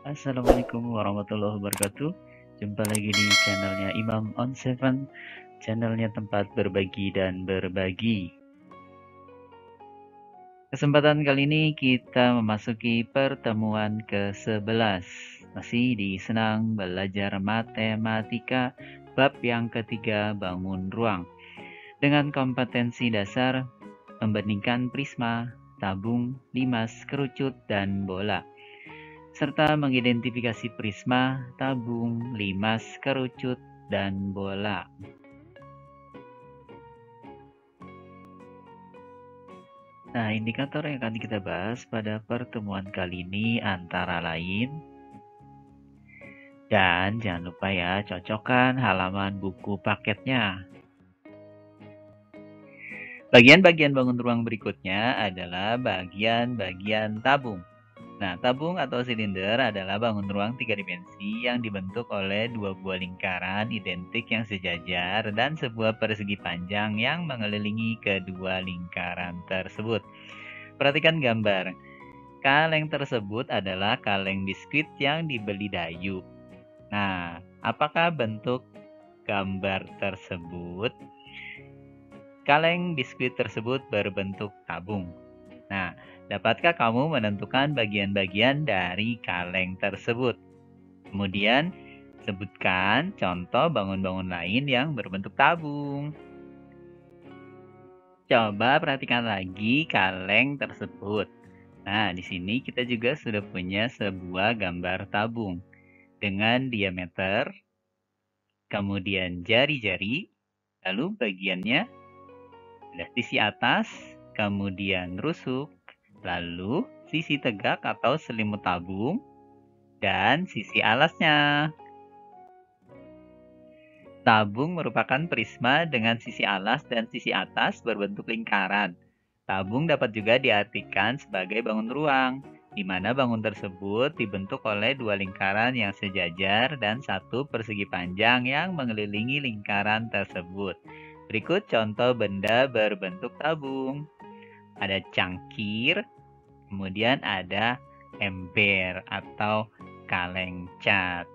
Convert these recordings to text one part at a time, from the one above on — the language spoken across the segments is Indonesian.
Assalamualaikum warahmatullahi wabarakatuh. Jumpa lagi di channelnya Imam on Seven, channelnya tempat berbagi dan berbagi. Kesempatan kali ini kita memasuki pertemuan ke-11. Masih di Senang Belajar Matematika, bab yang ketiga, bangun ruang. Dengan kompetensi dasar, membandingkan prisma, tabung, limas, kerucut, dan bola, serta mengidentifikasi prisma, tabung, limas, kerucut, dan bola. Nah, indikator yang akan kita bahas pada pertemuan kali ini antara lain, dan jangan lupa ya, cocokkan halaman buku paketnya. Bagian-bagian bangun ruang berikutnya adalah bagian-bagian tabung. Nah, tabung atau silinder adalah bangun ruang 3 dimensi yang dibentuk oleh dua buah lingkaran identik yang sejajar dan sebuah persegi panjang yang mengelilingi kedua lingkaran tersebut. Perhatikan gambar. Kaleng tersebut adalah kaleng biskuit yang dibeli Dayu. Nah, apakah bentuk gambar tersebut? Kaleng biskuit tersebut berbentuk tabung. Nah, dapatkah kamu menentukan bagian-bagian dari kaleng tersebut? Kemudian, sebutkan contoh bangun-bangun lain yang berbentuk tabung. Coba perhatikan lagi kaleng tersebut. Nah, di sini kita juga sudah punya sebuah gambar tabung dengan diameter, kemudian jari-jari, lalu bagiannya ada sisi atas, kemudian rusuk, lalu sisi tegak atau selimut tabung, dan sisi alasnya. Tabung merupakan prisma dengan sisi alas dan sisi atas berbentuk lingkaran. Tabung dapat juga diartikan sebagai bangun ruang, di mana bangun tersebut dibentuk oleh dua lingkaran yang sejajar dan satu persegi panjang yang mengelilingi lingkaran tersebut. Berikut contoh benda berbentuk tabung. Ada cangkir, kemudian ada ember atau kaleng cat.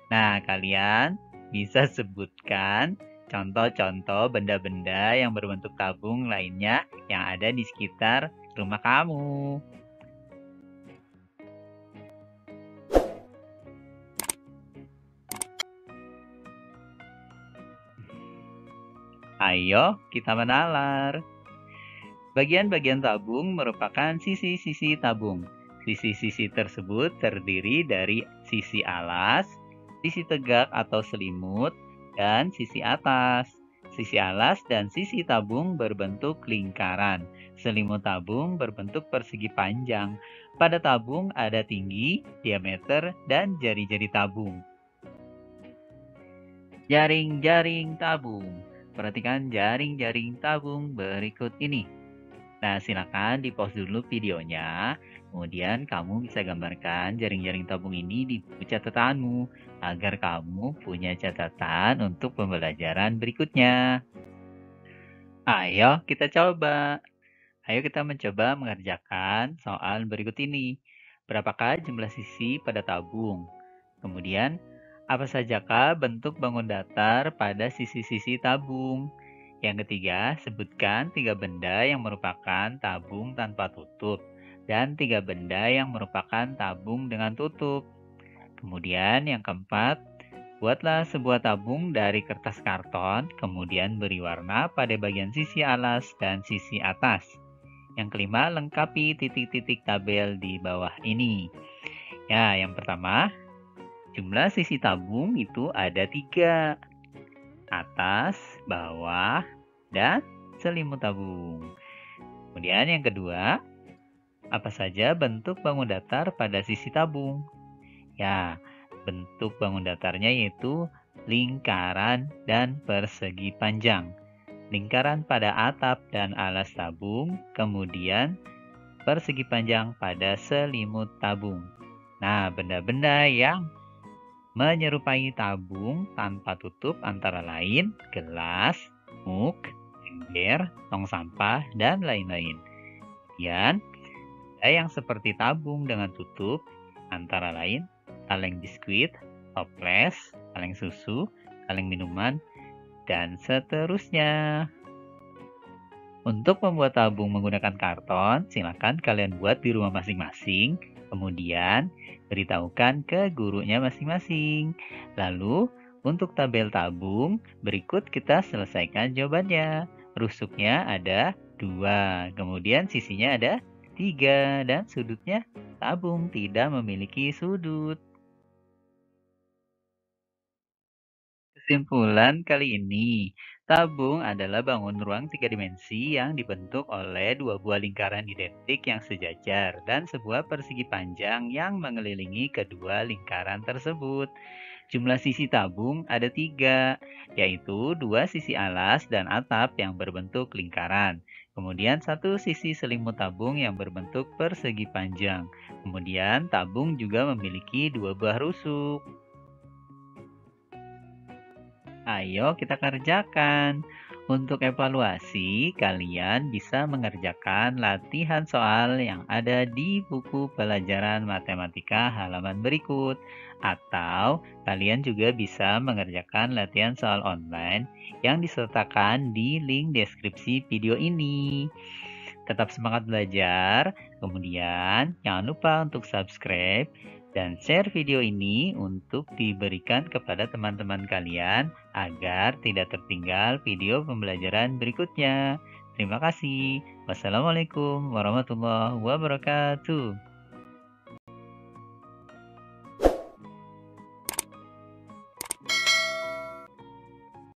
Nah, kalian bisa sebutkan contoh-contoh benda-benda yang berbentuk tabung lainnya yang ada di sekitar rumah kamu. Ayo kita menalar. Bagian-bagian tabung merupakan sisi-sisi tabung. Sisi-sisi tersebut terdiri dari sisi alas, sisi tegak atau selimut, dan sisi atas. Sisi alas dan sisi tabung berbentuk lingkaran. Selimut tabung berbentuk persegi panjang. Pada tabung ada tinggi, diameter, dan jari-jari tabung. Jaring-jaring tabung. Perhatikan jaring-jaring tabung berikut ini. Nah, silakan di-pause dulu videonya. Kemudian kamu bisa gambarkan jaring-jaring tabung ini di buku catatanmu agar kamu punya catatan untuk pembelajaran berikutnya. Ayo kita coba. Ayo kita mencoba mengerjakan soal berikut ini. Berapakah jumlah sisi pada tabung? Kemudian, apa sajakah bentuk bangun datar pada sisi-sisi tabung? Yang ketiga, sebutkan 3 benda yang merupakan tabung tanpa tutup dan 3 benda yang merupakan tabung dengan tutup. Kemudian yang keempat, buatlah sebuah tabung dari kertas karton, kemudian beri warna pada bagian sisi alas dan sisi atas. Yang kelima, lengkapi titik-titik tabel di bawah ini. Ya, yang pertama, jumlah sisi tabung itu ada 3. Atas, bawah, dan selimut tabung. Kemudian yang kedua, apa saja bentuk bangun datar pada sisi tabung? Ya, bentuk bangun datarnya yaitu lingkaran dan persegi panjang. Lingkaran pada atap dan alas tabung, kemudian persegi panjang pada selimut tabung. Nah, benda-benda yang menyerupai tabung tanpa tutup antara lain gelas, mug, ember, tong sampah, dan lain-lain. Kemudian, benda yang seperti tabung dengan tutup antara lain kaleng biskuit, toples, kaleng susu, kaleng minuman, dan seterusnya. Untuk membuat tabung menggunakan karton, silakan kalian buat di rumah masing-masing, kemudian beritahukan ke gurunya masing-masing. Lalu, untuk tabel tabung, berikut kita selesaikan jawabannya. Rusuknya ada 2, kemudian sisinya ada 3, dan sudutnya tabung tidak memiliki sudut. Kesimpulan kali ini, tabung adalah bangun ruang tiga dimensi yang dibentuk oleh dua buah lingkaran identik yang sejajar dan sebuah persegi panjang yang mengelilingi kedua lingkaran tersebut. Jumlah sisi tabung ada 3, yaitu 2 sisi alas dan atap yang berbentuk lingkaran. Kemudian satu sisi selimut tabung yang berbentuk persegi panjang. Kemudian tabung juga memiliki 2 buah rusuk. Ayo kita kerjakan. Untuk evaluasi, kalian bisa mengerjakan latihan soal yang ada di buku pelajaran matematika halaman berikut. Atau kalian juga bisa mengerjakan latihan soal online yang disertakan di link deskripsi video ini. Tetap semangat belajar, kemudian jangan lupa untuk subscribe dan share video ini untuk diberikan kepada teman-teman kalian agar tidak tertinggal video pembelajaran berikutnya. Terima kasih. Wassalamualaikum warahmatullahi wabarakatuh.